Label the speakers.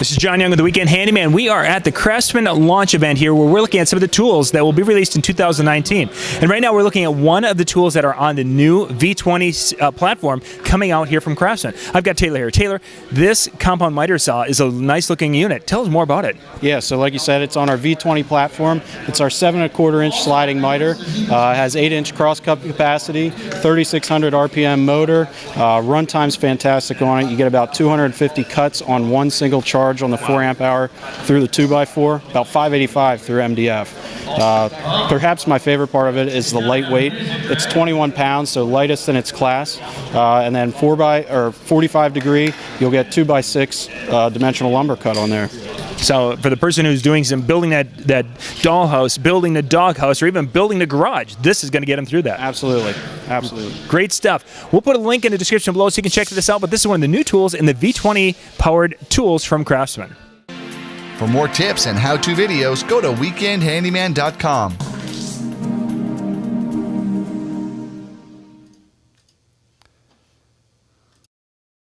Speaker 1: This is John Young with the Weekend Handyman. We are at the CRAFTSMAN launch event here where we're looking at some of the tools that will be released in 2019. And right now we're looking at one of the tools that are on the new V20 platform coming out here from CRAFTSMAN. I've got Taylor here. Taylor, this compound miter saw is a nice looking unit. Tell us more about it.
Speaker 2: Yeah, so like you said, it's on our V20 platform. It's our 7¼ inch sliding miter. It has 8-inch cross cut capacity, 3,600 RPM motor. Runtime's fantastic on it. You get about 250 cuts on one single charge on the 4 amp hour through the 2x4, about 585 through MDF. Perhaps my favorite part of it is the lightweight. It's 21 pounds, so lightest in its class. And then 45 degree, you'll get 2x6 dimensional lumber cut on there.
Speaker 1: So for the person who's doing some building that dollhouse, building the doghouse, or even building the garage, this is going to get them through that.
Speaker 2: Absolutely. Absolutely.
Speaker 1: Great stuff. We'll put a link in the description below so you can check this out, but this is one of the new tools in the V20 powered tools from CRAFTSMAN.
Speaker 3: For more tips and how-to videos, go to weekendhandyman.com.